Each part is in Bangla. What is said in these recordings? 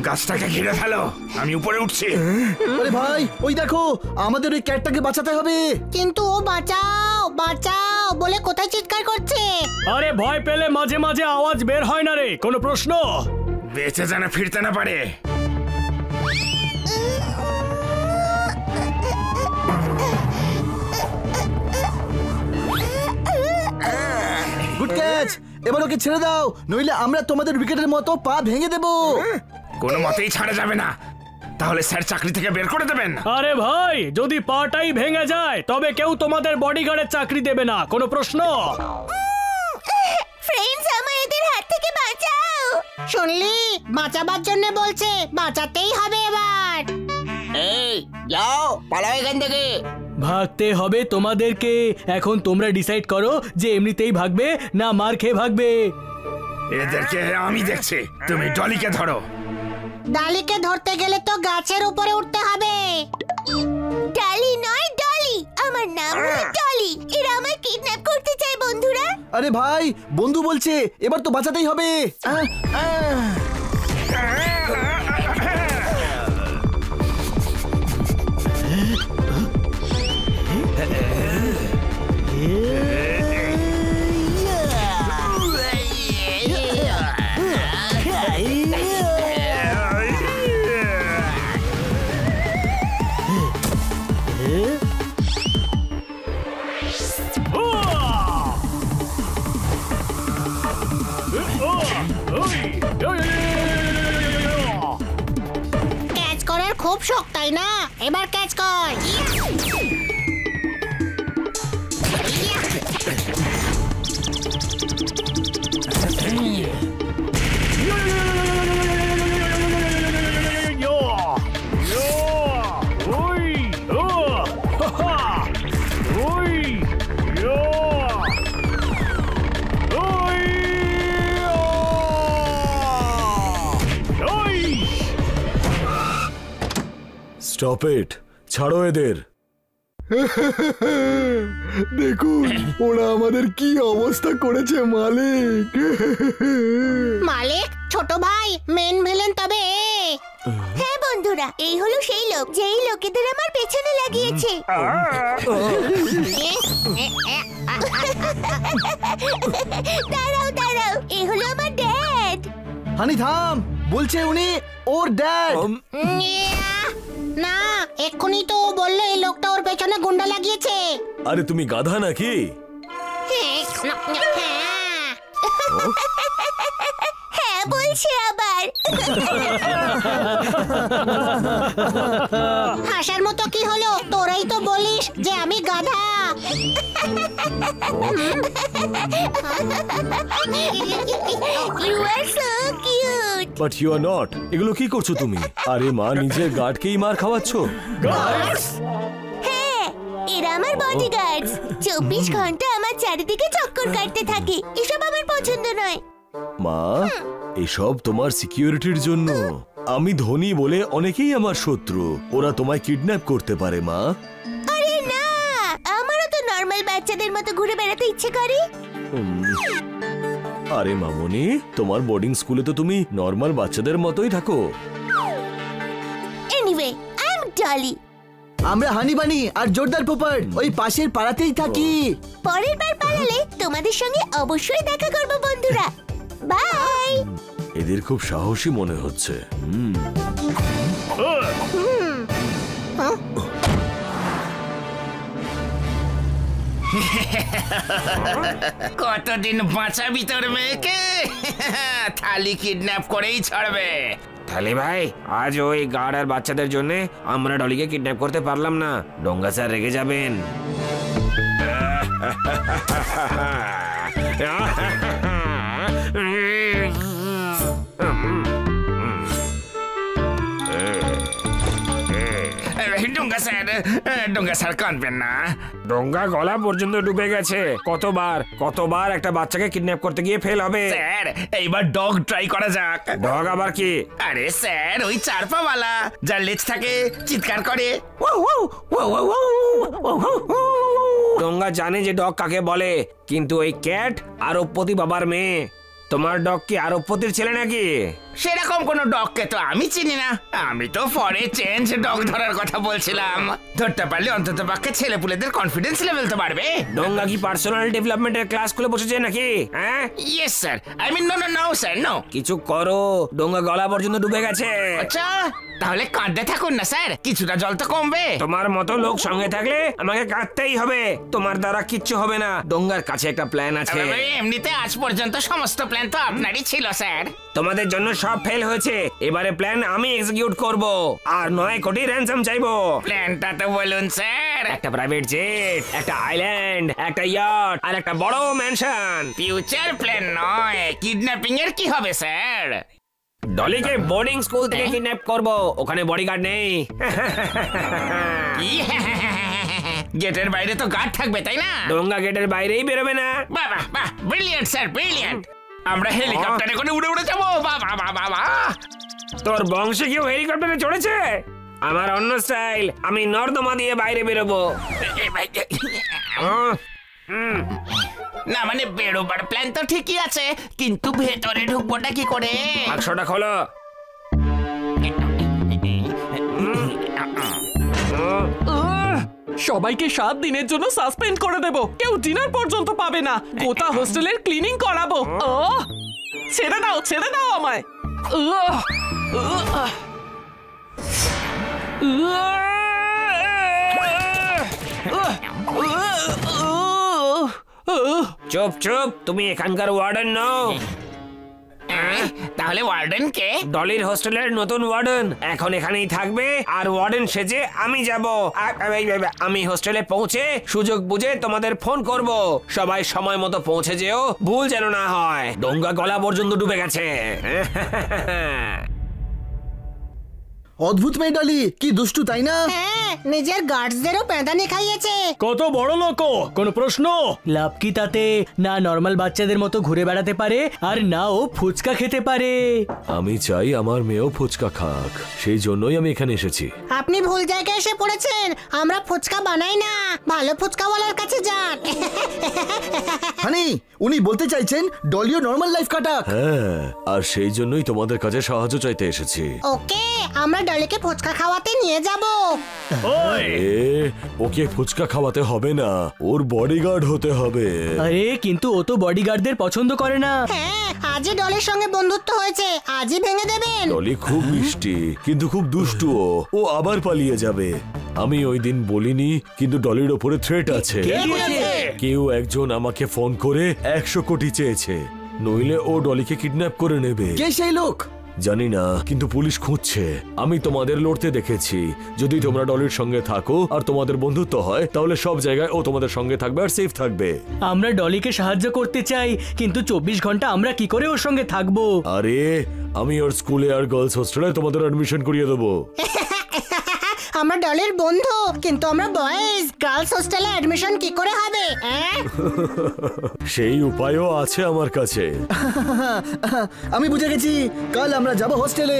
গাছটাকে ঘিরে ফেলো, আমি উপরে উঠছি। আরে ভাই, ওই দেখো, আমাদের ওই ক্যাটটাকে বাঁচাতে হবে। কিন্তু ও বাঁচাও বাঁচাও বলে কোথায় চিৎকার করছে। আরে ভয় পেলে মাঝে মাঝে আওয়াজ বের হয় না রে, কোনো প্রশ্ন? বেঁচে যেন ফিরতে না পারে। গুড ক্যাচ, এবার ওকে ছেড়ে দাও, নইলে আমরা তোমাদের উইকেটের মতো পা ভেঙে দেব। কোনো মতেই ছাড়া যাবে না, তাহলে স্যার চাকরি থেকে বের করে দেবেন। আরে ভাই, যদি পাটাই ভেঙে যায় তবে কেউ তোমাদের বডিগার্ডের চাকরি দেবে না, কোনো প্রশ্ন? ফ্রেন্ডস, আমার এদের হাত থেকে বাঁচাও। শুনলি, বাঁচাবার জন্য বলছে, বাঁচাতেই হবে এবার। এই যাও, পালাও এখান থেকে। ভাগতে হবে তোমাদেরকে। এখন তোমরা ডিসাইড করো যে এমনিতেই ভাগবে না মার খেয়ে ভাগবে। এদেরকে আমি দেখছি, তুমি ডলিকে ধরো। ডালিকে ধরতে গেলে তো গাছের উপরে উঠতে হবে। ডালি নয়, ডলি। আমার নাম হলো ডলি। এরা আমায় কিডন্যাপ করতে চায় বন্ধুরা। আরে ভাই, বন্ধু বলছে, এবার তো বাঁচাতেই হবে। ক্যাচ করার খুব শখ, তাই না? এবার ক্যাচ কর। স্টপ ইট, ছাড়ো এদের। দেখুন ওরা আমাদের কি অবস্থা করেছে মালিক। মালিক, ছোট ভাই, মেন ভিলেন তবে। হ্যাঁ বন্ধুরা, এই হলো সেই লোক যেই লোকেদের আমার পেছনে লাগিয়েছে। দাঁড়াও দাঁড়াও, এই হলো আমার ড্যাড। হানি থাম, বলছে উনি ওর ড্যাড। না, এক্ষুনি তো বললো এই লোকটা ওর পেছনে গুন্ডা লাগিয়েছে। আরে তুমি গাধা নাকি? হ্যাঁ বলছে আবার। হাসার মতো কি হলো? তোরাই তো বলিস যে আমি গাধা। You are so cute. But you are not. এগুলো কি করছো তুমি? আরে মা, নিজের গার্ডকেই মার খাওয়াচ্ছ। হ্যাঁ, এরা আমার বডিগার্ডস। 24 ঘন্টা আমার চারিদিকে চক্কর কাটতে থাকে। এসব আমার পছন্দ নয়। মা, এসব তোমার সিকিউরিটির জন্য। আমি ধনী বলে অনেকেই আমার শত্রু। ওরা তোমায় কিডন্যাপ করতে পারে মা। আরে না, আমারও তো নরমাল বাচ্চাদের মতো ঘুরে বেড়াতে ইচ্ছে করে। আরে মামনি, তোমার বোর্ডিং স্কুলে তো তুমি নরমাল বাচ্চাদের মতোই থাকো। Anyway, I am Dolly. আমরা হানি বানি আর জোরদার পোপার ওই পাশের পাড়াতেই থাকি। পরের বার পালালে তোমাদের সঙ্গে অবশ্যই দেখা করব বন্ধুরা। বাই। এদের খুব সাহসী মনে হচ্ছে। কতদিন বাঁচাবি তোর মেয়েকে? থালি কিডন্যাপ করেই ছাড়বে। থালি ভাই, আজ ওই গার্ড আর বাচ্চাদের জন্য আমরা ডলিকে কিডন্যাপ করতে পারলাম না। ডোঙ্গা স্যার রেগে যাবেন। ডোঙ্গা স্যার কাঁদবেন না। ডোঙ্গা গলা পর্যন্ত ডুবে গেছে। কতবার একটা বাচ্চাকে কিডন্যাপ করতে গিয়ে ফেল হবে। স্যার এইবার ডগ ট্রাই করা যাক। ডগ আবার কি? আরে স্যার ওই চার পাওয়ালা যার লেজ থাকে, চিৎকার করে। ডোঙ্গা জানে যে ডগ কাকে বলে, কিন্তু ওই ক্যাট আরবপতি বাবার মেয়ে। তোমার ডগ কি আরবপতির ছেলে নাকি? সেরকম কোন ডগকে তো আমি চিনি না। আমি তো ফরে চেঞ্জ ডগ ধরার কথা বলছিলাম। ধরতে পারলে অন্তত পক্ষে ছেলেপুলেদের কনফিডেন্স লেভেল তো বাড়বে। ডোঙ্গা কি পার্সোনাল ডেভেলপমেন্টের ক্লাস খুলে বসেছে নাকি? হ্যাঁ, yes sir, I mean no sir no. কিছু করো, ডোঙ্গা গলা পর্যন্ত ডুবে গেছে। আচ্ছা তাহলে কাঁদতে থাকুন না স্যার, কিছুটা জল তো কমবে। তোমার মতো লোক সঙ্গে থাকলে আমাকে কাঁদতেই হবে। তোমার দ্বারা কিচ্ছু হবে না। ডোঙ্গার কাছে একটা প্ল্যান আছে। এমনিতে আজ পর্যন্ত সমস্ত প্ল্যান তো আপনারই ছিল স্যার। তোমাদের জন্য সব ফেল হয়েছে। এবারে প্ল্যান আমি এক্সিকিউট করব, আর 9 কোটি র্যানসাম চাইবো। প্ল্যানটা তো বলুন স্যার। একটা প্রাইভেট জেট, একটা আইল্যান্ড, একটা ইয়াট, আর একটা বড় ম্যানশন। ফিউচার প্ল্যান নয়, কিডন্যাপিং এর কি হবে স্যার? ডলিকে বোর্ডিং স্কুল থেকে কিডন্যাপ করব। ওখানে বডিগার্ড নেই। গেটের বাইরে তো গার্ড থাকবে তাই না? ডোঙ্গা গেটের বাইরেই বেরোবে না। বাহ বাহ বাহ, ব্রিলিয়ান্ট স্যার ব্রিলিয়ান্ট। আমরা হেলিকপ্টারে করে উড়ে উড়ে যাবো। বাহ বাহ বাহ বাহ বাহ। তোর বংশে কেউ হেলিকপ্টারে চড়েছে? আমার অন্য স্টাইল, আমি নর্দমা দিয়ে বাইরে বেরোবো। না মানে বেরোবার প্ল্যান তো ঠিকই আছে, কিন্তু ভেতরে ঢুকবোটা কি করে? বাক্সটা খোলো। সবাইকে 7 দিনের জন্য সাসপেন্ড করে দেব। কেউ ডিনার পর্যন্ত পাবে না। গোটা হোস্টেলের ক্লিনিং করাবো। ছেড়ে দাও আমায়। চুপ চুপ, তুমি এখানকার ওয়ার্ডেন নও। তাহলে ওয়ার্ডেন কে? ডলির হোস্টেলের নতুন ওয়ার্ডেন। এখন এখানেই থাকবে, আর ওয়ার্ডেন সেজে আমি যাব। আমি হোস্টেলে পৌঁছে সুযোগ বুঝে তোমাদের ফোন করব। সবাই সময় মতো পৌঁছে যেও, ভুল যেন না হয়। ডোঙ্গা গলা পর্যন্ত ডুবে গেছে। অদ্ভুত মেয়ে ডলি, কি দুষ্টু তাই না? হ্যাঁ, নিজের গার্ডসদেরও প্যাঁদানি খাইয়েছে। কত বড় লোক, কোন প্রশ্ন? লাভ কি তাতে? না নর্মাল বাচ্চাদের মতো ঘুরে বেড়াতে পারে, আর না ও ফুচকা খেতে পারে। আমি চাই আমার মেয়েও ফুচকা খাক, সেই জন্যই আমি এখানে এসেছি। আপনি ভুল জায়গায় এসে পড়েছেন। আমরা ফুচকা বানাই না, ভালো ফুচকাওয়ালার কাছে যান। হানি, উনি বলতে চাইছেন ডলিও নর্মাল লাইফ কাটাক। হ্যাঁ, আর সেই জন্যই তোমাদের কাছে সাহায্য চাইতে এসেছি। ওকে, আমরা ডলিকে ফুচকা খাওয়াতে নিয়ে যাব। ওকে ফুচকা খাওয়াতে হবে না, ওর বডিগার্ড হতে হবে। আরে কিন্তু ও তো বডিগার্ডদের পছন্দ করে না। হ্যাঁ, আজই ডলির সঙ্গে বন্ধুত্ব হয়েছে, আজই ভেঙে দেবেন। ডলি খুব মিষ্টি, কিন্তু খুব দুষ্টু। ও আবার পালিয়ে যাবে। আমি ওই দিন বলিনি, কিন্তু ডলির ওপরে থ্রেট আছে। কেউ একজন আমাকে ফোন করে 100 কোটি চেয়েছে, নইলে ও ডলিকে কিডন্যাপ করে নেবে। কে সেই লোক? জানি না, কিন্তু পুলিশ খুঁজছে। আমি তোমাদের লড়তে দেখেছি। যদি তোমরা ডলির সঙ্গে থাকো আর তোমাদের বন্ধুত্ব হয়, তাহলে সব জায়গায় ও তোমাদের সঙ্গে থাকবে আর সেফ থাকবে। আমরা ডলিকে সাহায্য করতে চাই, কিন্তু 24 ঘন্টা আমরা কি করে ওর সঙ্গে থাকবো? আরে আমি ওর স্কুলে আর গার্লস হোস্টেলে তোমাদের অ্যাডমিশন করিয়ে দেবো। আমরা ডলির বন্ধু, কিন্তু আমরা বয়েজ। গার্লস হোস্টেলে অ্যাডমিশন কি করে হবে? সেই উপায়ও আছে আমার কাছে। আমি বুঝে গেছি, কাল আমরা যাব হোস্টেলে।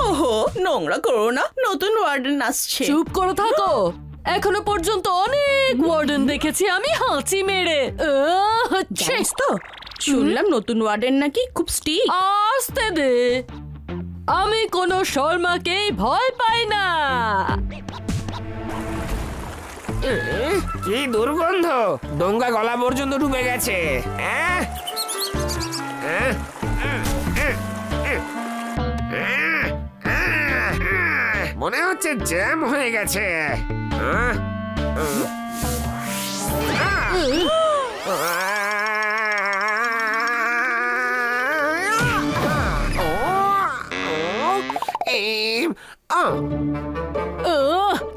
ওহো, নোংরা করো না, নতুন ওয়ার্ডেন আসছে। চুপ করে থাকো। এখনো পর্যন্ত অনেক ওয়ার্ডেন দেখেছি আমি হাঁচি মেরে। জানিস তো, শুনলাম নতুন ওয়ার্ডেন নাকি খুব স্ট্রিক্ট। আসতে দে, আমি কোনো শর্মাকেই ভয় পাই না। কি দুর্গন্ধ, ডোঙ্গা গলা পর্যন্ত ডুবে গেছে। মনে হচ্ছে জ্যাম হয়ে গেছে।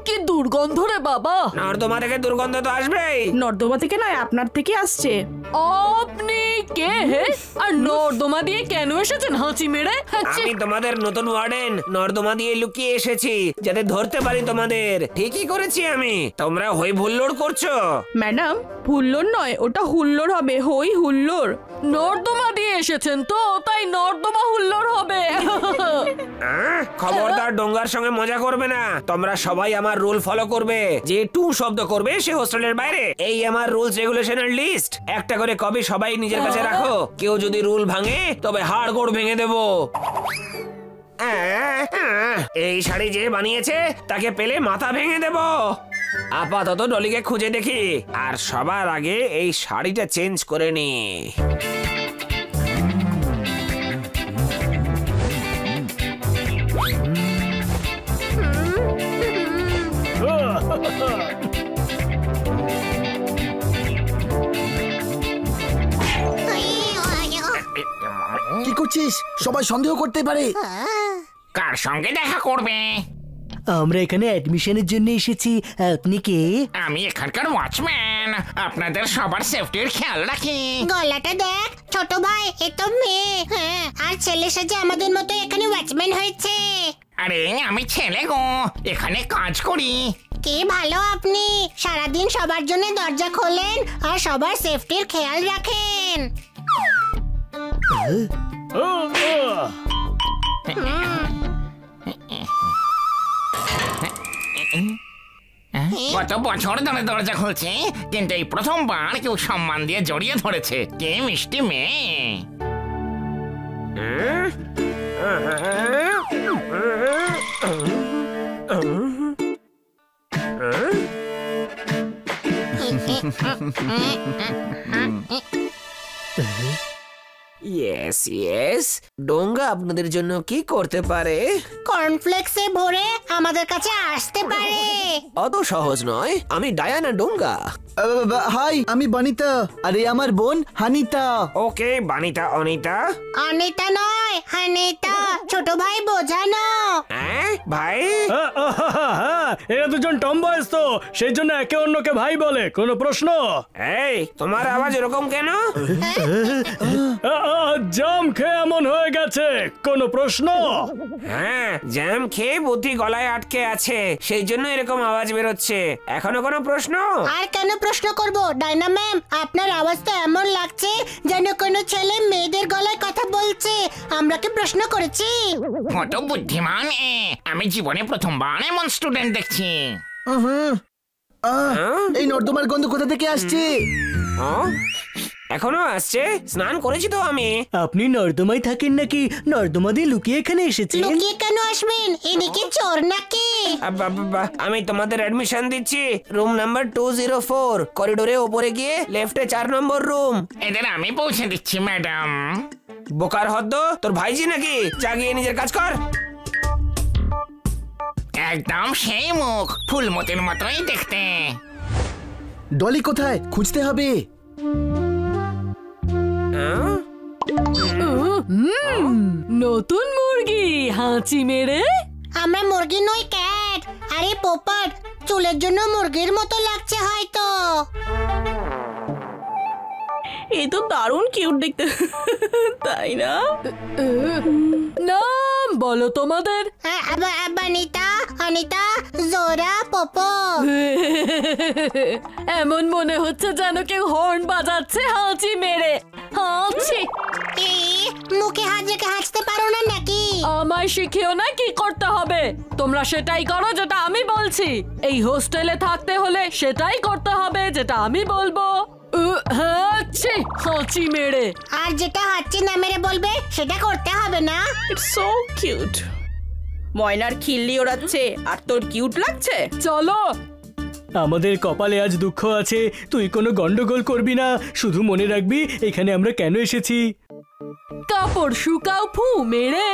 কি দুর্গন্ধ রে বাবা। নর্দমা থেকে দুর্গন্ধ তো আসবেই। নর্দমা থেকে নয়, আপনার থেকে আসছে। আপনি কে হে? আর নর্দমা দিয়ে কেন এসেছেন হাঁচি মেরে? আমি তোমাদের নতুন ওয়ার্ডেন, নর্দমা দিয়ে লুকিয়ে এসেছি যাতে ধরতে পারি তোমাদের। ঠিকই করেছি আমি, তোমরা হই হুল্লোড় করছো। ম্যাডাম, হুল্লোড় নয়, ওটা হুল্লোড় হবে, হই হুল্লোড়। নর্দমা দিয়ে এসেছেন তো, তাই নর্দমা হুল্লোড় হবে। খবরদার ডোঙ্গার সঙ্গে মজা করবে না। তোমরা সবাই আমার রুল ফলো করবে। যে টু শব্দ করবে সে হোস্টেলের বাইরে। এই আমার রুলস রেগুলেশনের লিস্ট। একটা করে কপি সবাই নিজের কাছে রাখো। কেউ যদি রুল ভাঙে তবে হাড়গোড় ভেঙে দেব। এই শাড়ি যে বানিয়েছে তাকে পেলে মাথা ভেঙে দেব। আপাতত ডলিকে খুঁজে দেখি, আর সবার আগে এই শাড়িটা চেঞ্জ করে নি। কি করছিস? সবাই সন্দেহ করতে পারে। কার সঙ্গে দেখা করবে? আমরা এখানে অ্যাডমিশনের জন্য এসেছি। আপনি কে? আমি এখানকার ওয়াচম্যান, আপনাদের সবার সেফটির খেয়াল রাখি। গলাটা দেখ ছোট ভাই, এ তো মেয়ে। হ্যাঁ, আর ছেলে সাজে আমাদের মতো এখানে ওয়াচম্যান হয়েছে। আরে আমি ছেলে গো, এখানে কাজ করি। কি ভালো আপনি, সারাদিন সবার জন্য দরজা খোলেন আর সবার সেফটির খেয়াল রাখেন। কত বছর ধরে দরজা খুলছি, কিন্তু এই প্রথমবার কেউ সম্মান দিয়ে জড়িয়ে ধরেছে। কে মিষ্টি মেয়ে। ইয়েস ইয়েস, ডোঙ্গা আপনাদের জন্য কি করতে পারে? কর্নফ্লেক্সে ভরে আমাদের কাছে আসতে পারে। অত সহজ নয়। আমি ডায়ানা ডোঙ্গা। হাই, আমি বানিতা, আরে আমার বোন হানিতা। ওকে বানিতা অনিতা। অনিতা নয়, হানিতা। ছোট ভাই বোঝানো। ভাই এরা দুজন টম বয়স তো, সেই জন্য একে অন্যকে ভাই বলে। কোনো প্রশ্ন? এই তোমার আওয়াজ এরকম কেন? জাম খেয়ে এমন হয়ে গেছে। কোনো প্রশ্ন? হ্যাঁ, জ্যাম খেয়ে বুদ্ধি গলায় আটকে আছে, সেই জন্য এরকম আওয়াজ বেরোচ্ছে। এখনো কোনো প্রশ্ন? আর কেন প্রশ্ন করব ডায়না ম্যাম, আপনার আওয়াজটা এমন লাগছে যেন কোনো ছেলে মেয়েদের গলায় কথা বলছে। আমরা কি প্রশ্ন করেছি? কত বুদ্ধিমান এ, আমি জীবনে প্রথমবার এমন স্টুডেন্ট দেখছি। এই নর্দমার গন্ধ কোথা থেকে আসছে? এখনো আসছে? স্নান করেছি তো আমি। আপনি নর্দমায় থাকেন নাকি নর্দমা দিয়ে লুকিয়ে এখানে এসেছেন? লুকিয়ে কেন আসবেন? এদিকে চোর নাকি? আমি তোমাদের অ্যাডমিশন দিচ্ছি রুম নাম্বার 204, করিডোরে ওপরে গিয়ে লেফটে 4 নম্বর রুম। এদের আমি পৌঁছে দিচ্ছি ম্যাডাম। বোকার হদ্দ, তোর ভাইজি নাকি? জাগিয়ে নিজের কাজ কর। একদম সেই মুখ, ফুলমতির মতোই দেখতে। ডলি কোথায়? খুঁজতে হবে। নতুন মুরগি হাঁচি মেরে। আমরা মুরগি নই, ক্যাট। আরে পোপট, চুলের জন্য মুরগির মতো লাগছে হয়তো। এই তো দারুণ কিউট দেখতে, তাই না? নাম বলো তোমাদের। বানিতা, অনিতা, জোরা, পোপো। এমন মনে হচ্ছে যেন কেউ হর্ন বাজাচ্ছে হাঁচি মেরে। হাঁচি। মুখে হাত রেখে হাসতে পারো না নাকি? আমায় শিখিও না কি করতে হবে। তোমরা সেটাই করো যেটা আমি বলছি। এই হোস্টেলে থাকতে হলে সেটাই করতে হবে যেটা আমি বলবো। হাঁচি মেরে। আর যেটা হাঁচি না মেরে বলবে সেটা করতে হবে না। It's so cute. ময়নার খিল্লি ওড়াচ্ছে আর তোর কিউট লাগছে। চলো। আমাদের কপালে আজ দুঃখ আছে, তুই কোনো গন্ডগোল করবি না। শুধু মনে রাখবি এখানে আমরা কেন এসেছি। কাপড় শুকাও ফু মেরে।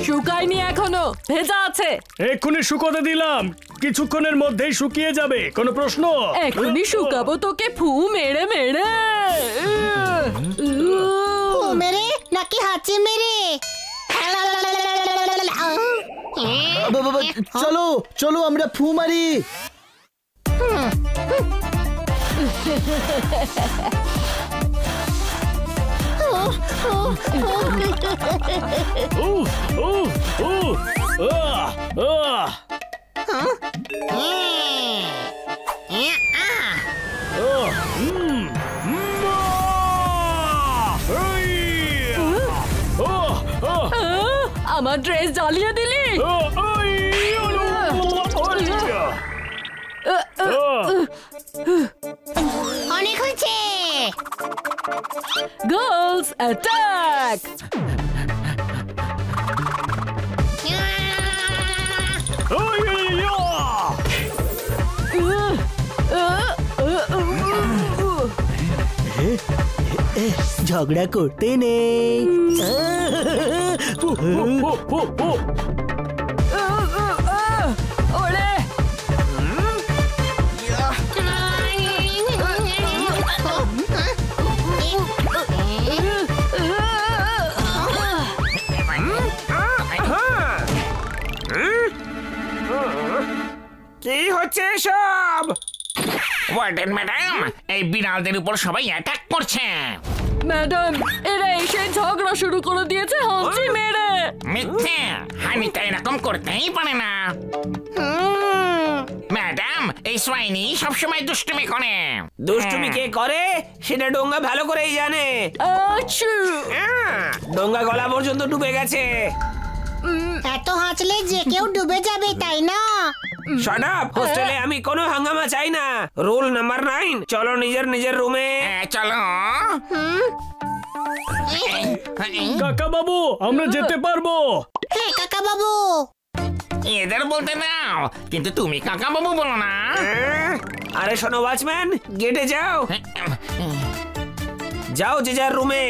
শুকায়নি এখনো, ভেজা আছে। এক্ষুনি শুকোতে দিলাম, কিছুক্ষণের মধ্যেই শুকিয়ে যাবে। কোনো প্রশ্ন? এখনই শুকাবো তোকে ফু মেরে মেরে। ফু মেরে নাকি হাঁচি মেরে? চলো চলো আমরা ফু মারি। আমার ড্রেস জ্বালিয়ে দিলি। অনেক হয়েছে। Girls attack. ঝগড়া করতে নেই। ওরে কি হচ্ছে সব? ওয়ার্ডেন ম্যাডাম, এই বিড়ালদের উপর সবাই অ্যাটাক করছে। ম্যাডাম, এরা এসে ঝগড়া শুরু করে দিয়েছে হাঁচি মেরে। মিথ্যে, হানিটা এরকম করতেই পারে না। ম্যাডাম, এই সোয়াইনি সবসময় দুষ্টুমি করে। দুষ্টুমি কে করে সেটা ডোঙ্গা ভালো করেই জানে। আচ্ছা, ডোঙ্গা গলা পর্যন্ত ডুবে গেছে। এত হাঁচলে যে কেউ ডুবে যাবে, তাই না? Shut up! হোস্টেলে আমি কোনো হাঙ্গামা চাই না। রুল নাম্বার 9, চলো নিজের নিজের রুমে। চলো। কাকা বাবু, আমরা যেতে পারবো? হ্যাঁ কাকা বাবু। এদের বলতে দাও, কিন্তু তুমি কাকা বাবু বলো না। আরে শোনো ওয়াচম্যান, গেটে যাও। যাও যে যার রুমে।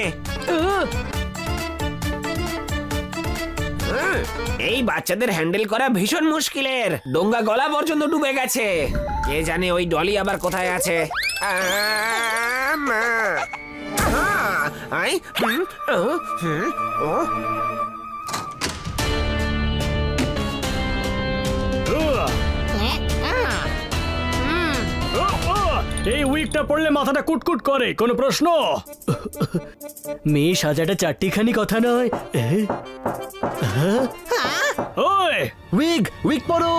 এই বাচ্চাদের হ্যান্ডেল করা ভীষণ মুশকিলের। ডোঙ্গা গলা পর্যন্ত ডুবে গেছে। কে জানে ওই ডলি আবার কোথায় আছে। এই উইকটা পড়লে মাথাটা কুটকুট করে। কোনো প্রশ্ন? মেয়ে সাজাটা চারটিখানি কথা নয়। ওই উইক উইক পড়ো।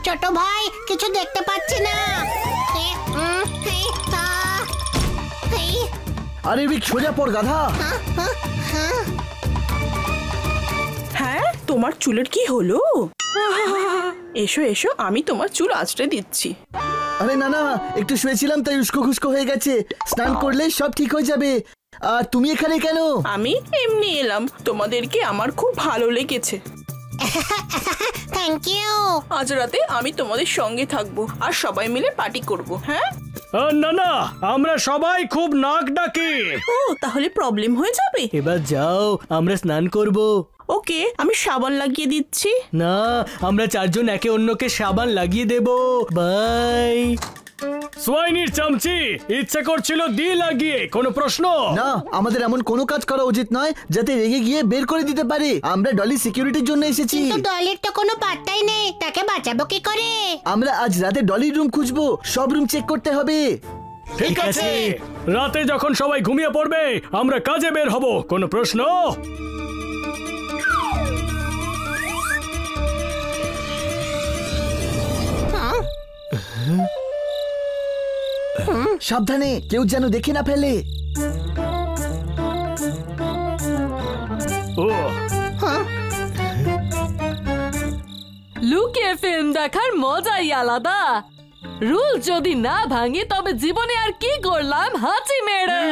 ছোট ভাই, কিছু দেখতে পাচ্ছি না। আরে উইক সোজা পড় গাধা। হ্যাঁ, তোমার চুলের কি হলো? এসো এসো, আমি তোমার চুল আঁচড়ে দিচ্ছি। আরে না না, একটু শুয়েছিলাম তাই উস্কো খুস্কো হয়ে গেছে। স্নান করলে সব ঠিক হয়ে যাবে। আর তুমি এখানে কেন? আমি এমনি এলাম, তোমাদেরকে আমার খুব ভালো লেগেছে। Thank you. আজ রাতে আমি তোমাদের সঙ্গে থাকবো আর সবাই মিলে পার্টি করব। হ্যাঁ? না না, আমরা সবাই খুব নাক ডাকি। ও, তাহলে প্রবলেম হয়ে যাবে। এবার যাও, আমরা স্নান করব। ওকে, আমি সাবান লাগিয়ে দিচ্ছি। না, আমরা চারজন একে অন্যকে সাবান লাগিয়ে দেব। বাই। সোয়াইনির চামচি, ইচ্ছে করছিল দি লাগিয়ে। কোনো প্রশ্ন? না, আমাদের এমন কোনো কাজ করা উচিত নয় যাতে রেগে গিয়ে বের করে দিতে পারে। আমরা ডলি সিকিউরিটির জন্য এসেছি। কিন্তু ডলির তো কোনো পাত্তাই নেই, তাকে বাঁচাবো কি করে? আমরা আজ রাতে ডলির রুম খুঁজবো, সব রুম চেক করতে হবে। ঠিক আছে, রাতে যখন সবাই ঘুমিয়ে পড়বে আমরা কাজে বের হব। কোনো প্রশ্ন? সাবধানে, কেউ যেন দেখে না ফেলে। লুকিয়ে ফিল্ম দেখার মজাই আলাদা। রুল যদি না ভাঙি তবে জীবনে আর কি করলাম হাঁচি মেরে।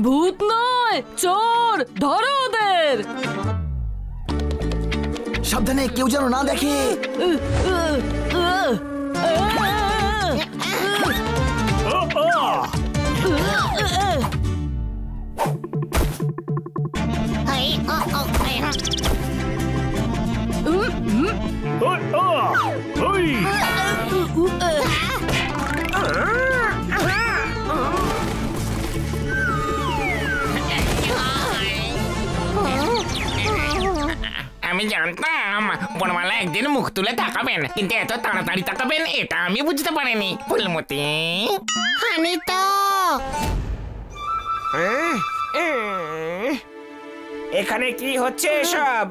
ভূত নয়, চোর, ধরো ওদের। সাবধানে, কেউ যেন না দেখে। আমি জানতাম বনমালা একদিন মুখ তুলে তাকাবেন, কিন্তু এত তাড়াতাড়ি তাকাবেন এটা আমি বুঝতে পারিনি। ফুলমতি, হানি তো এখানে কি হচ্ছে এসব?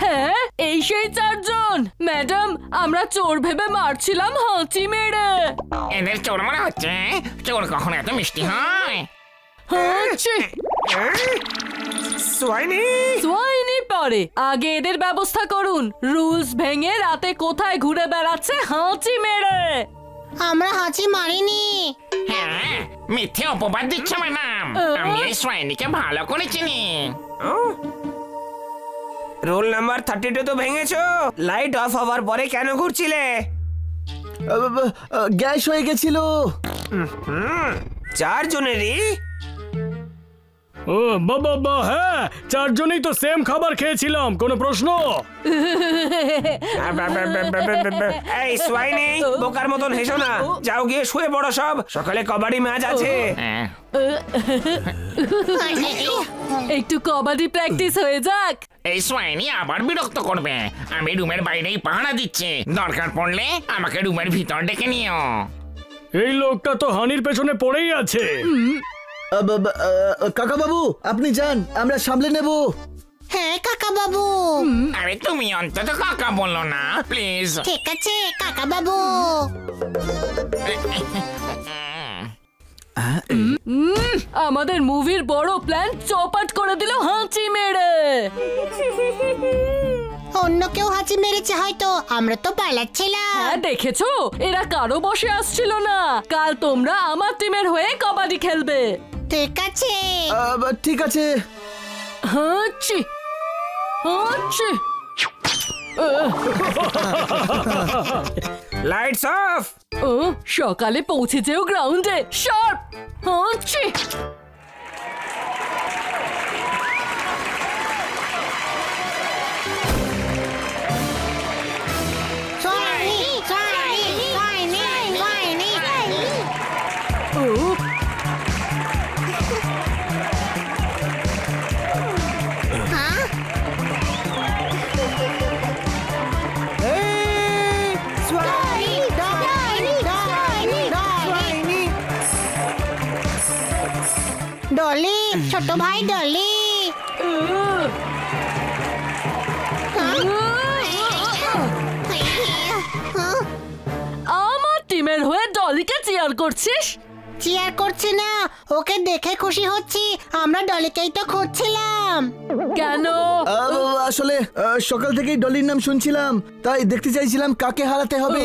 হ্যাঁ, এই সেই চারজন। ম্যাডাম, আমরা চোর ভেবে মারছিলাম হাঁচি মেরে। এদের চোর মনে হচ্ছে। চোর কখনো এত মিষ্টি হয়? সোয়াইনি পরে, আগে এদের ব্যবস্থা করুন। রুলস ভেঙে রাতে কোথায় ঘুরে বেড়াচ্ছে হাঁচি মেরে। আমরা হাঁচি মারিনি। হ্যাঁ, মিথ্যে অপবাদ দিচ্ছে ম্যাডাম। আমি এই সোয়াইনিকে ভালো করে চিনি। রোল নাম্বার 32 তো ভেঙেছো। লাইট অফ হওয়ার পরে কেন ঘুরছিলে? গ্যাস হয়ে গেছিল। 4 জনেরই? ও বাবা, হ্যাঁ, 4 জনেই তো সেম খাবার খেয়েছিলাম। কোনো প্রশ্ন? এই সোয়াইনি, বোকার মতন হেসো না। যাও গিয়ে শুয়ে পড়ো সব। সকালে কবাডি ম্যাচ আছে। একটু কবাডি প্র্যাকটিস হয়ে যাক। এই সোয়াইনি আবার বিরক্ত করবে। আমি রুমের বাইরেই পাহারা দিচ্ছি, দরকার পড়লে আমাকে রুমের ভিতর ডেকে নিও। এই লোকটা তো হানির পেছনে পড়েই আছে। কাকা বাবু, আপনি যান, আমরা সামলে নেব। হ্যাঁ কাকা বাবু। আরে তুমি অন্তত কাকা বললো না প্লিজ। ঠিক আছে কাকা বাবু। আমাদের মুভির বড় প্ল্যান চৌপাট করে দিল হাঁচি মেরে। অন্য কেউ হাঁচি মেরেছে হয়তো, আমরা তো পালাচ্ছিলাম। হ্যাঁ, দেখেছো, এরা কারো বসে আসছিল না। কাল তোমরা আমার টিমের হয়ে কবাডি খেলবে। ঠিক আছে। ঠিক আছে। হাঁচি হাঁচি। Lights off. সকালে পৌঁছে যেও গ্রাউন্ডে শার্প। হাঁচি। ডলি, ছোট ভাই ডলি। আমার টিমের হয়ে ডলিকে চিয়ার করছিস? চিয়ার করছি না, ওকে দেখে খুশি হচ্ছি। আমরা ডলিকেই তো খুঁজছিলাম। কেন? আসলে সকাল থেকেই ডলির নাম শুনছিলাম, তাই দেখতে চাইছিলাম কাকে হারাতে হবে।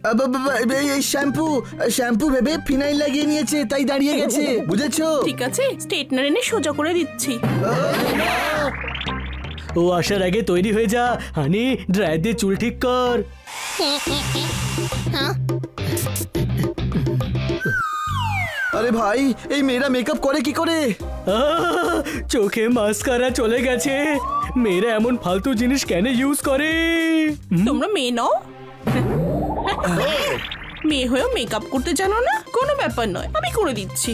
এই শ্যাম্পু ভেবে ফিনাইল লাগিয়ে নিয়েছে, তাই দাঁড়িয়ে গেছে, বুঝেছো? ঠিক আছে, স্ট্রেটনার এনে সোজা করে দিচ্ছি। ও আসার আগে তৈরি হয়ে যা। হানি, ড্রায়ার দিয়ে চুল ঠিক কর। আরে ভাই, এই মেয়েরা মেকআপ করে কি করে? চোখে মাস্কারা চলে গেছে। মেয়েরা এমন ফালতু জিনিস কেন ইউজ করে? তোমরা মেয়ে নও? মেয়ে হয়েও মেকআপ করতে জানো না? কোনো ব্যাপার নয়, আমি করে দিচ্ছি।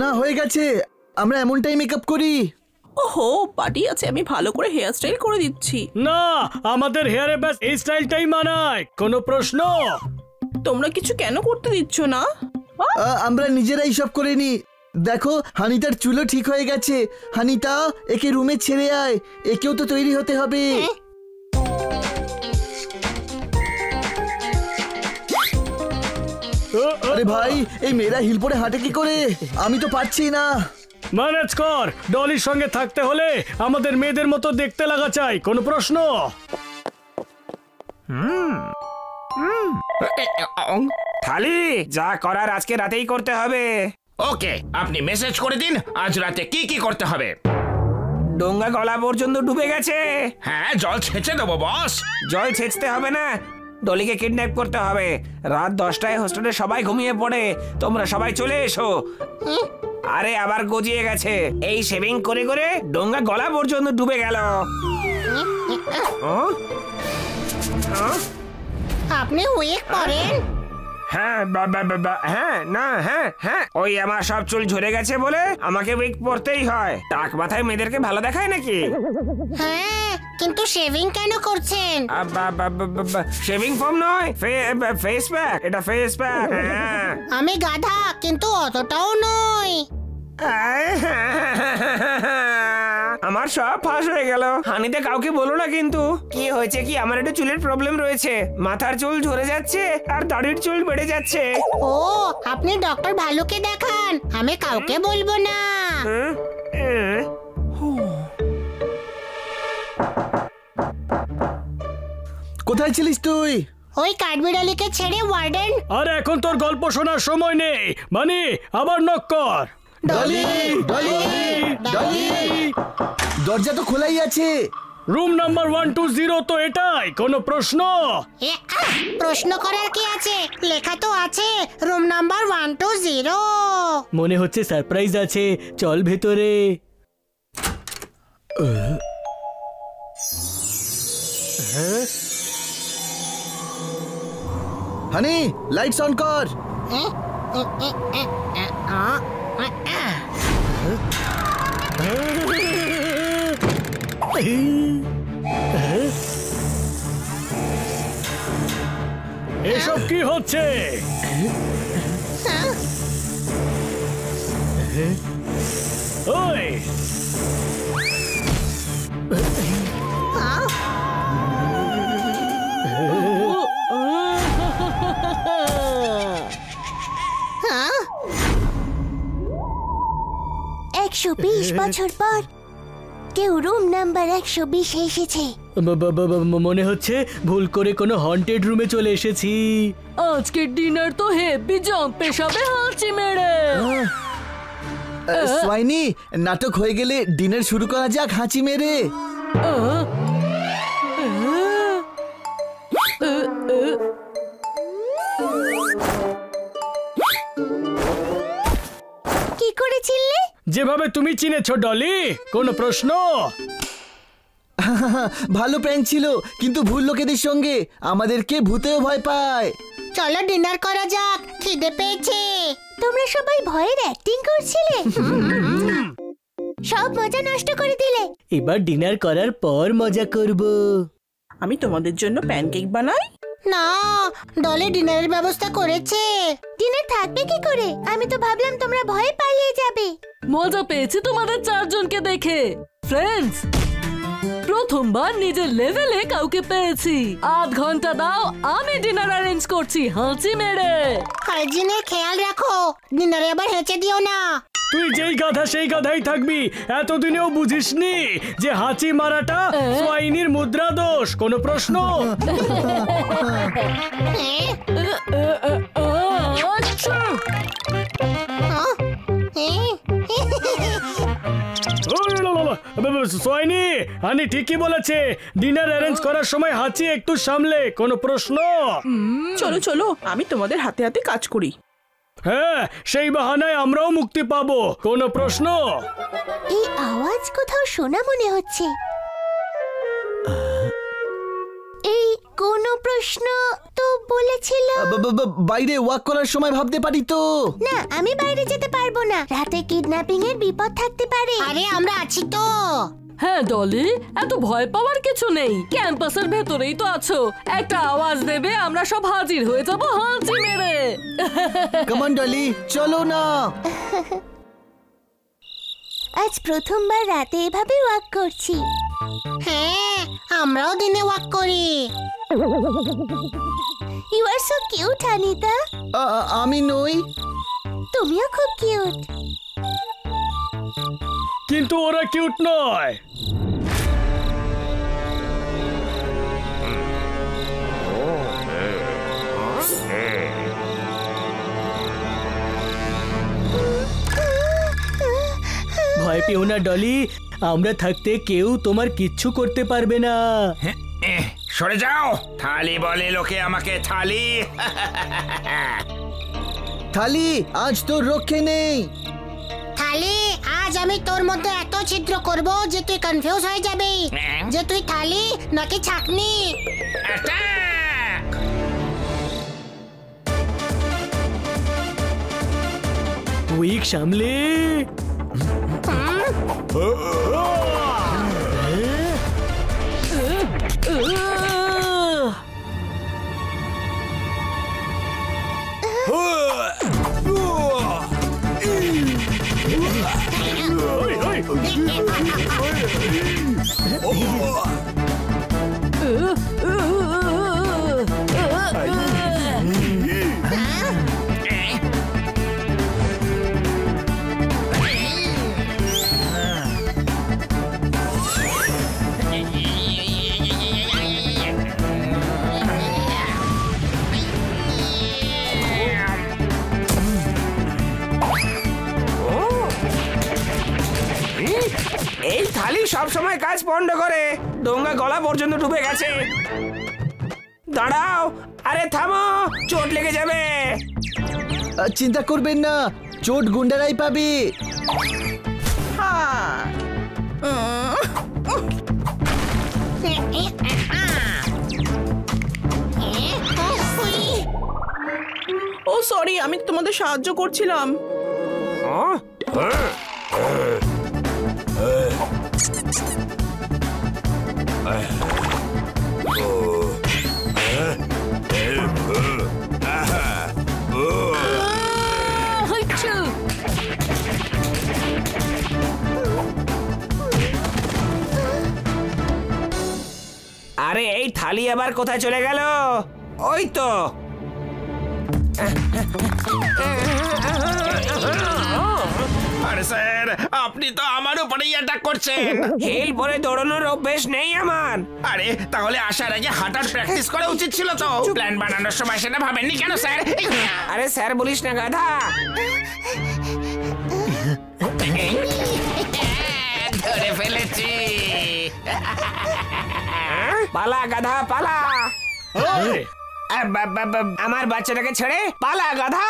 না, হয়ে গেছে, আমরা এমনটাই মেকআপ করি। ওহো, পার্টি আছে, আমি ভালো করে হেয়ার স্টাইল করে দিচ্ছি। না, আমাদের হেয়ারে ব্যাস এই স্টাইলটাই মানায়। কোনো প্রশ্ন? তোমরা কিছু কেন করতে দিচ্ছ না? আমরা নিজেরাই সব করে নি। দেখো, হানিতার চুলও ঠিক হয়ে গেছে। হানিতা, একে রুমে ছেড়ে আয়, একেও তো তৈরি হতে হবে। আরে ভাই, এই মেয়েরা হিল পরে হাঁটে কি করে? আমি তো পারছি না। ম্যানেজ কর। ডলির সঙ্গে থাকতে হলে আমাদের মেয়েদের মতো দেখতে লাগা চাই। কোনো প্রশ্ন? খালি যা করার আজকে রাতেই করতে হবে। ওকে, আপনি মেসেজ করে দিন আজ রাতে কি কি করতে হবে। ডোঙ্গা গলা পর্যন্ত ডুবে গেছে। হ্যাঁ, জল ছেঁচে দেবো বস। জল ছেঁচতে হবে না, ডলিকে কিডন্যাপ করতে হবে। রাত 10টায় হোস্টেলে সবাই ঘুমিয়ে পড়ে, তোমরা সবাই চলে এসো। আরে আবার গজিয়ে গেছে। এই শেভিং করে করে ডোঙ্গা গলা পর্যন্ত ডুবে গেল। আপনি উইক পড়েন? হ্যাঁ, হ্যাঁ, না, হ্যাঁ, ওই আমার সব চুল ঝরে গেছে বলে আমাকে উইক পরতেই হয়। টাক মাথায় মেয়েদেরকে ভালো দেখায় নাকি? হ্যাঁ, কিন্তু শেভিং কেন করছেন? শেভিং ফোম নয়, ফেস প্যাক। এটা ফেস প্যাক। আমি গাধা, কিন্তু অতটাও নই। আমার সব ফাঁস হয়ে গেল। হানিতে কাউকে বলো না কিন্তু। কি হয়েছে কি, আমার একটু চুলের প্রবলেম রয়েছে। মাথার চুল ঝরে যাচ্ছে আর দাড়ির চুল বেড়ে যাচ্ছে। ও, আপনি ডক্টর ভালুকে দেখান, আমি কাউকে বলবো না। কোথায় ছিলিস তুই? ওই কাঠবিড়ালিকে ছেড়ে ওয়ার্ডেন। আর এখন তোর গল্প শোনার সময় নেই। মানে আবার নক কর। ডলি, ডলি, ডলি, দরজা তো খোলাই আছে। রুম নাম্বার 120 তো এটাই। কোনো প্রশ্ন? প্রশ্ন করার কি আছে? লেখা তো আছে রুম নাম্বার 120। মনে হচ্ছে সারপ্রাইজ আছে। চল ভেতরে। হানি, লাইটস অন কর। এসব কি হচ্ছে? ওই, একশো 20 বছর পর কেউ রুম নাম্বার 120 এসেছে। মনে হচ্ছে ভুল করে কোনো হন্টেড রুমে চলে এসেছি। আজকের ডিনার তো হেভি জম্প পেশাবে হাঁচি মেরে। সোয়াইনি, নাটক হয়ে গেলে ডিনার শুরু করা যাক হাঁচি মেরে। কি করেছিলে? যেভাবে তুমি চিনেছো ডলি। কোনো প্রশ্ন? ভালো প্র্যাঙ্ক ছিল, কিন্তু ভুল লোকেদের সঙ্গে। আমাদেরকে ভূতেও ভয় পায়। চলো ডিনার করা যাক, খিদে পেয়েছে। তোমরা সবাই ভয়ের অ্যাক্টিং করছিলে। সব মজা নষ্ট করে দিলে। এবার ডিনার করার পর মজা করব। আমি তোমাদের জন্য প্যানকেক বানাই। না, ডলি ডিনারের ব্যবস্থা করেছে। ডিনার থাকবে কি করে? আমি তো ভাবলাম তোমরা ভয়ে পালিয়ে যাবে। মজা পেয়েছি তোমাদের চারজনকে দেখে। ফ্রেন্ডস, প্রথমবার নিজের লেভেলে কাউকে পেয়েছি। আধ ঘন্টা দাও, আমি ডিনার অ্যারেঞ্জ করছি হাঁচি মেরে। হাইজিনের খেয়াল রাখো, ডিনারে আবার হেঁচে দিও না। তুই যেই গাধা সেই গাধাই থাকবি। এতদিনেও বুঝিসনি যে হাঁচি মারাটা সোয়াইনির মুদ্রা দোষ? কোনো প্রশ্ন? সোয়াইনি, হানি ঠিকই বলেছে। ডিনার অ্যারেঞ্জ করার সময় হাঁচি একটু সামলে। কোনো প্রশ্ন? চলো চলো, আমি তোমাদের হাতে হাতে কাজ করি। হ্যাঁ, সেই বাহানায় আমরাও মুক্তি পাবো। কোনো প্রশ্ন? এই আওয়াজ কোথাও শোনা মনে হচ্ছে। এই কোনো প্রশ্ন তো বলেছিল। বাইরে ওয়াক করার সময় ভাবতে পারি তো। না, আমি বাইরে যেতে পারবো না, রাতে কিডন্যাপিং এর বিপদ থাকতে পারে। আরে আমরা আছি তো। হ্যাঁ ডলি, এত ভয় পাওয়ার কিছু নেই। ক্যাম্পাসের ভেতরেই তো আছো। একটা আওয়াজ দেবে, আমরা সব হাজির হয়ে যাবো হাঁচি মেরে। কাম অন ডলি, চলো না। আজ প্রথমবার রাতে এভাবে ওয়াক করছি। হ্যাঁ, আমরাও দিনে ওয়াক করি। You are so cute Anita. আমি নই। তুমিও খুব কিউট। কিন্তু ওরা কিউট নয়। ভয় পেও না ডলি, আমরা থাকতে কেউ তোমার কিচ্ছু করতে পারবে না। সরে যাও। থালি বলে লোকে আমাকে থালি। থালি, আজ তোর রক্ষে নেই। থালি, আজ আমি তোর মধ্যে এত ছিদ্র করব যে তুই কনফিউজ হয়ে যাবি যে তুই থালি নাকি ছাকনি। উইক সামলে। এই থালি সব সময় কাজ পন্ড করে। ডোঙ্গা গলা পর্যন্ত ডুবে গেছে। দাঁড়াও, আরে থামো, চোট লেগে যাবে। চিন্তা করবেন না, চোট গুন্ডারাই পাবে। ও সরি, আমি তো তোমাদের সাহায্য করছিলাম। আরে এই থালি আবার কোথায় চলে গেল? ওই তো। আরে স্যার, আপনি তো আমার উপরেই অ্যাটাক করছেন। হিল পরে দৌড়ানোর অভ্যেস নেই আমার। আরে তাহলে আসার আগে হাঁটার প্র্যাকটিস করা উচিত ছিল তো। প্ল্যান বানানোর সময় সেটা ভাবেননি কেন স্যার? আরে স্যার বলিস না গাধা। ধরে ফেলেছি। পালা গাধা পালা। আমার বাচ্চাটাকে ছেড়ে পালা গাধা।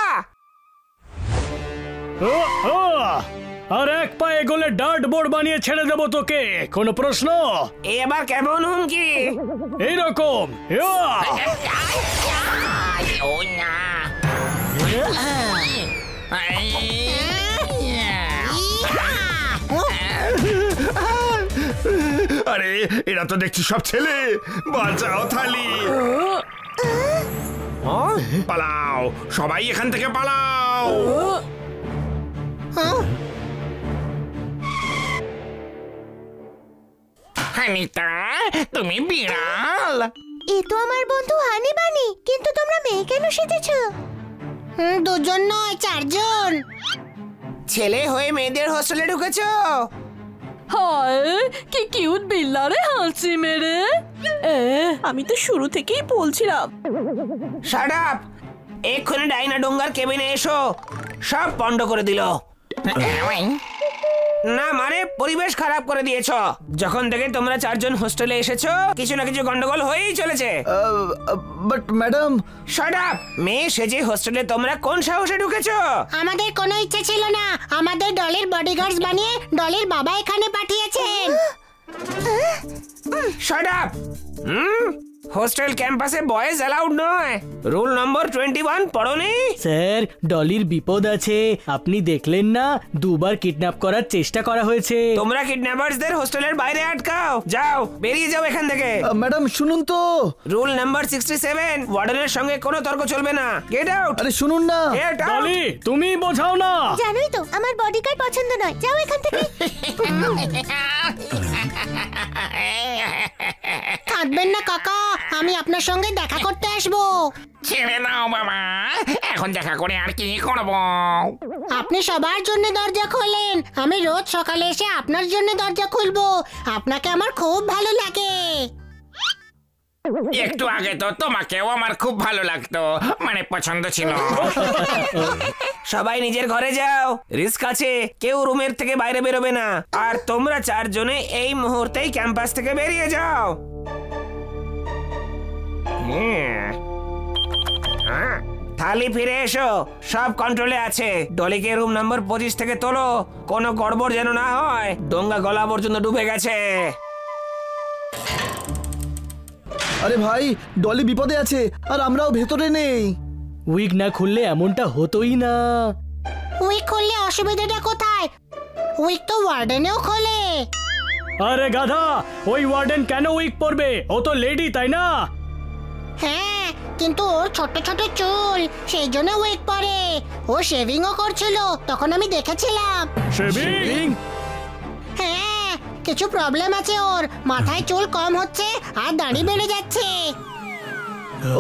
আর এক পা এগোলে ডার্ট বোর্ড বানিয়ে ছেড়ে দেবো তোকে। কোনো প্রশ্ন? এবার কেমন হুমকি? এইরকম। আরে এরা তো দেখছি সব ছেলে। বাঁচাও থালি। পালাও সবাই, এখান থেকে পালাও। হানিতা, তুমি বিড়াল। এ তো আমার বন্ধু হানি বানি, কিন্তু তোমরা মেয়ে কেন সেজেছো? দুজন নয়, চারজন। ছেলে হয়ে মেয়েদের হোস্টেলে ঢুকেছো? হায় কি কিউট বিল্লারে হাসি মেরে। আমি তো শুরু থেকেই বলছিলাম। Shut up! এক্ষুনি ডাইনা ডোঙ্গার কেবিনে এসো। সব পন্ড করে দিল। না মানে পরিবেশ খারাপ করে দিয়েছো। যখন থেকে তোমরা চারজন হোস্টেলে এসেছো কিছু না কিছু গন্ডগোল হয়েই চলেছে। But madam. Shut up! মেয়ে সেজে হোস্টেলে তোমরা কোন সাহসে ঢুকেছো? আমাদের কোনো ইচ্ছে ছিল না, আমাদের ডলির বডিগার্ডস বানিয়ে ডলির বাবা এখানে পাঠিয়েছেন। Shut up! হোস্টেল ক্যাম্পাসে বয়েজ অ্যালাউড নয়। রুল নম্বর 21 পড়োনি? স্যার ডলির বিপদ আছে, আপনি দেখলেন না দুবার কিডন্যাপ করার চেষ্টা করা হয়েছে। তোমরা কিডন্যাপারসদের হোস্টেলের বাইরে আটকাও। যাও, বেরিয়ে যাও এখান থেকে। ম্যাডাম শুনুন তো। রুল নাম্বার 67, ওয়ার্ডেনের সঙ্গে কোনো তর্ক চলবে না। Get out. আরে শুনুন না। Get out. ডলি তুমি বোঝাও না। জানোই তো আমার বডিগার্ড পছন্দ নয়, যাও এখান থেকে। কাঁদবেন না কাকা, আমি আপনার সঙ্গে দেখা করতে আসবো। ছেড়ে দাও বাবা, এখন দেখা করে আর কি করব? আপনি সবার জন্য দরজা খোলেন, আমি রোজ সকালে এসে আপনার জন্য দরজা খুলবো। আপনাকে আমার খুব ভালো লাগে। একটু আগে তো তোমাকেও আমার খুব ভালো লাগতো, মানে পছন্দ ছিল। সবাই নিজের ঘরে যাও, রিস্ক আছে। কেউ রুমের থেকে বাইরে বেরোবে না। আর তোমরা চারজনে এই মুহূর্তেই ক্যাম্পাস থেকে বেরিয়ে যাও। থালি ফিরে এসো, সব কন্ট্রোলে আছে। ডলিকে রুম নাম্বার 25 থেকে তোলো, কোনো গড়বড় যেন না হয়। ডোঙ্গা গলা পর্যন্ত ডুবে গেছে। আরে ভাই, ডলি বিপদে আছে আর আমরাও ভেতরে নেই। উইক না খুললে এমনটা হতোই না। উইক করলে অসুবিধাটা কোথায়? উইক তো ওয়ার্ডেনেও খোলে। আরে গাধা, ওই ওয়ার্ডেন কেন উইক পরবে? ও তো লেডি, তাই না? হ্যাঁ, কিন্তু ওর ছোট ছোট চুল, সেই জন্য উইক পরে। ও শেভিংও করছিল, তখন আমি দেখেছিলাম। শেভিং? হ্যাঁ, কিছু প্রবলেম আছে ওর। মাথায় চুল কম হচ্ছে আর দাড়ি বেড়ে যাচ্ছে।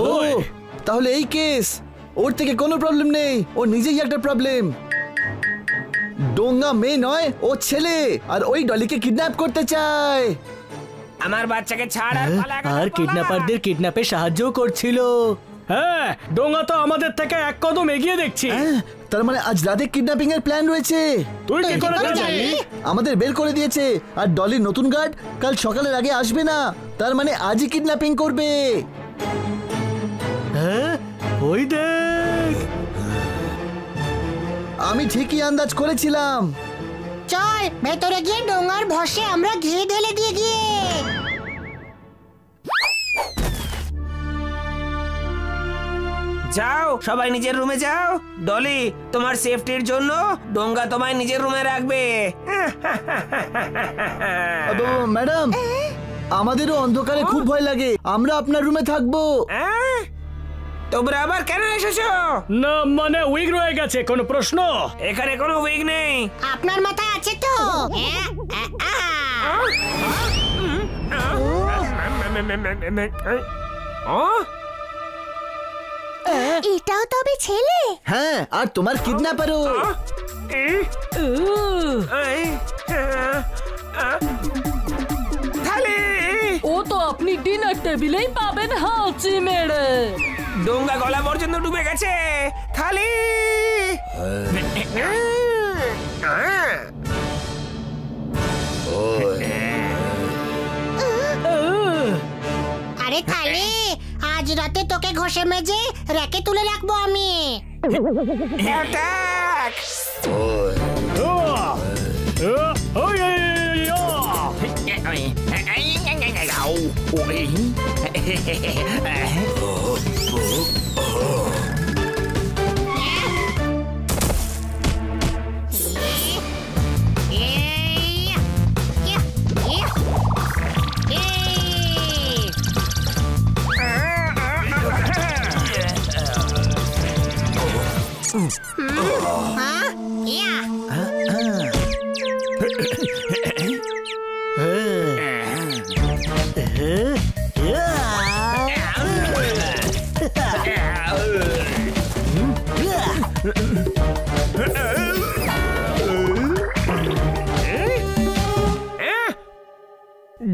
ও তাহলে এই কেস। ওর থেকে কোনো প্রবলেম নেই, ও নিজেই একটা প্রবলেম। ডোঙ্গা মেয়ে নয়, ও ছেলে, আর ওই ডলিকে কিডন্যাপ করতে চায়। আমার বাচ্চাকে ছাড় আর পালা। আর কিডন্যাপারদের কিডন্যাপে সাহায্য করছিল। হ্যাঁ, ডোঙ্গা তো আমাদের থেকে এক কদম এগিয়ে দেখছি। তার মানে আজ রাতে কিডন্যাপিং এর প্ল্যান রয়েছে। তুই কি করে জানলি? আমাদের বের করে দিয়েছে। আর ডলির নতুন গার্ড কাল সকালের আগে আসবে না, তার মানে আজই কিডন্যাপিং করবে। হ্যাঁ, ওই দেখ। আমি ঠিকই আন্দাজ করেছিলাম। চল ভেতরে গিয়ে ডোঙ্গার ভসে আমরা ঘি ঢেলে দিয়ে গিয়ে। যাও, সবাই নিজের রুমে যাও। ডলি, তোমার সেফটির জন্য ডোঙ্গা তোমায় নিজের রুমে রাখবে। ম্যাডাম, আমাদেরও অন্ধকারে খুব ভয় লাগে, আমরা আপনার রুমে থাকবো। তোমরা আবার কেন এসেছো? না মানে উইক রয়ে গেছে, কোনো প্রশ্ন? এখানে কোনো উইক নেই। আপনার মাথায় আছে তো? এটাও তবে ছেলে? হ্যাঁ, আর তোমার কিডন্যাপারও। ও তো আপনি ডিনার টেবিলেই পাবেন হাঁচি মেরে। ডোঙ্গা গলা পর্যন্ত ডুবে গেছে। থালি। আরে থালি, আজ রাতে তোকে ঘষে মেজে রেকে তুলে রাখবো আমি। অ্যাটাক!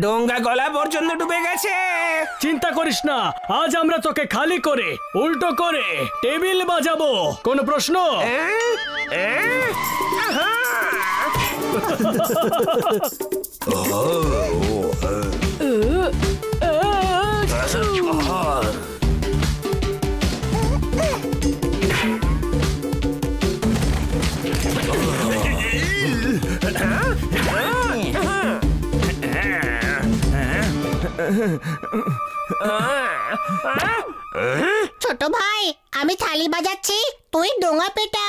ডোঙ্গা গলা পর্যন্ত ডুবে গেছে। চিন্তা করিস না, আজ আমরা তোকে খালি করে উল্টো করে টেবিল বাজাবো। কোনো প্রশ্ন? আহা! ছোট ভাই, আমি থালি বাজাচ্ছি, তুই ডোঙা পেটা।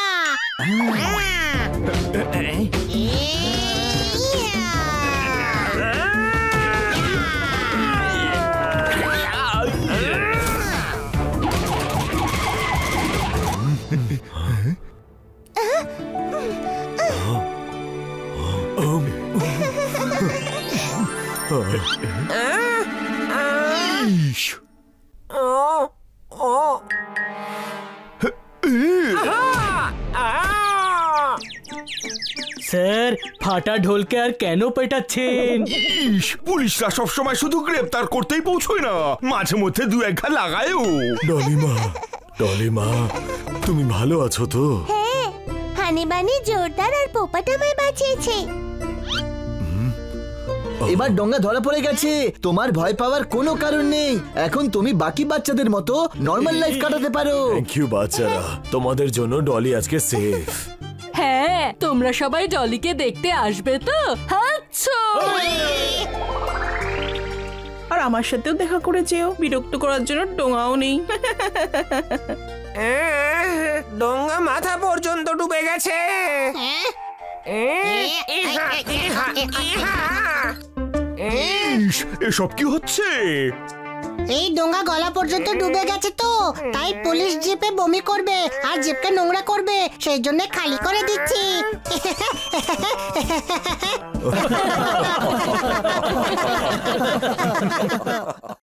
স্যার, ফাটা ঢোলকে আর কেন পেটাচ্ছেন? পুলিশরা সবসময় শুধু গ্রেপ্তার করতেই পৌঁছয় না, মাঝে মধ্যে দু এক ঘা লাগায়ও। ডলিমা, তুমি ভালো আছো তো? হ্যাঁ, হানিবানি জোরদার আর পোপাট আমায় বাঁচিয়েছে। এবার ডঙ্গা ধরা পড়ে গেছে, তোমার ভয় পাওয়ার কোনো কারণ নেই। এখন তুমি বাকি বাচ্চাদের মতো নর্মাল লাইফ কাটাতে পারো। থ্যাংক ইউ বাচ্চারা, তোমাদের জন্য ডলি আজকে সেফ। হ্যাঁ, তোমরা সবাই ডলিকে দেখতে আসবে তো? আচ্ছা, আর আমার সাথেও দেখা করে যেও, বিরক্ত করার জন্য ডোঙাও নেই। ডোঙ্গা মাথা পর্যন্ত ডুবে গেছে। এসব কি হচ্ছে? এই ডোঙা গলা পর্যন্ত ডুবে গেছে তো, তাই পুলিশ জিপে বমি করবে আর জিপকে নোংরা করবে, সেই জন্য খালি করে দিচ্ছি।